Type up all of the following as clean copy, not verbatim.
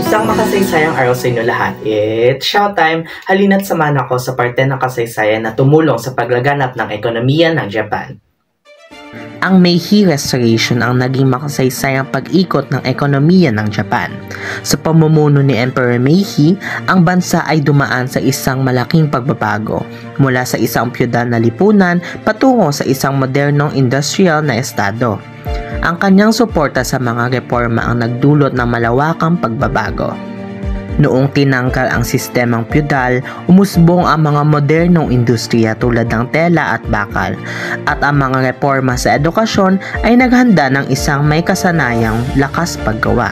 Isang makasaysayang araw sa inyo lahat. It's showtime! Halina't samahan ako sa parte ng kasaysayan na tumulong sa paglaganap ng ekonomiya ng Japan. Ang Meiji Restoration ang naging makasaysayang pag-ikot ng ekonomiya ng Japan. Sa pamumuno ni Emperor Meiji, ang bansa ay dumaan sa isang malaking pagbabago mula sa isang feudal na lipunan patungo sa isang modernong industrial na estado. Ang kanyang suporta sa mga reforma ang nagdulot ng malawakang pagbabago. Noong tinanggal ang sistemang feudal, umusbong ang mga modernong industriya tulad ng tela at bakal, at ang mga reforma sa edukasyon ay naghanda ng isang may kasanayang lakas paggawa.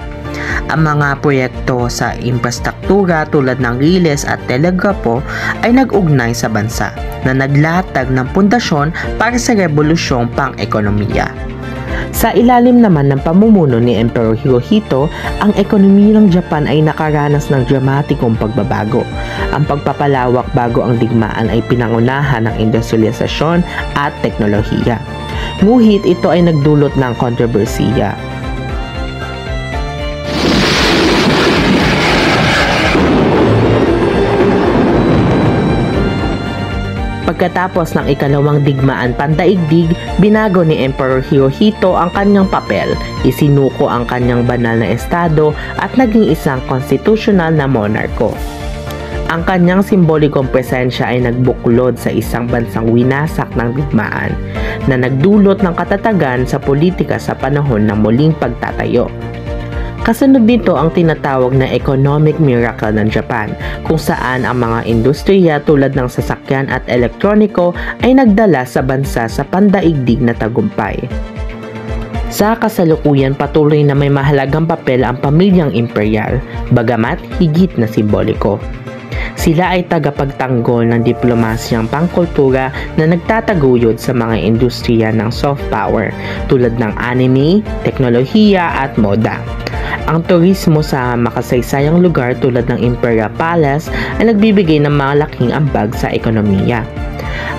Ang mga proyekto sa infrastruktura tulad ng riles at telegrapo ay nag-ugnay sa bansa na naglatag ng pundasyon para sa revolusyong pang-ekonomiya. Sa ilalim naman ng pamumuno ni Emperor Hirohito, ang ekonomiya ng Japan ay nakaranas ng dramatikong pagbabago. Ang pagpapalawak bago ang digmaan ay pinangunahan ng industrialisasyon at teknolohiya. Ngunit ito ay nagdulot ng kontrobersiya. Pagkatapos ng ikalawang digmaan pandaigdig, binago ni Emperor Hirohito ang kanyang papel, isinuko ang kanyang banal na estado at naging isang constitutional na monarko. Ang kanyang simbolikong presensya ay nagbuklod sa isang bansang winasak ng digmaan na nagdulot ng katatagan sa politika sa panahon ng muling pagtatayo. Kasunod nito ang tinatawag na economic miracle ng Japan, kung saan ang mga industriya tulad ng sasakyan at elektroniko ay nagdala sa bansa sa pandaigdig na tagumpay. Sa kasalukuyan, patuloy na may mahalagang papel ang pamilyang imperial, bagamat higit na simboliko. Sila ay tagapagtanggol ng diplomasyang pangkultura na nagtataguyod sa mga industriya ng soft power tulad ng anime, teknolohiya at moda. Ang turismo sa makasaysayang lugar tulad ng Imperial Palace ay nagbibigay ng malaking ambag sa ekonomiya.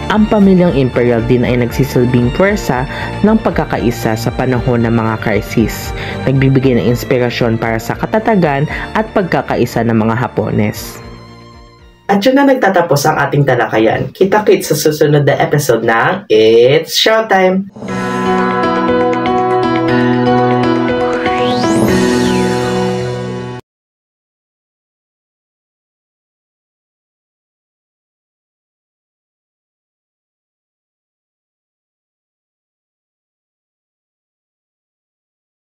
Ang pamilyang imperial din ay nagsisilbing puwersa ng pagkakaisa sa panahon ng mga krisis, nagbibigay ng inspirasyon para sa katatagan at pagkakaisa ng mga Hapones. At yun na nagtatapos ang ating talakayan. Kita-kits sa susunod na episode ng It's Showtime!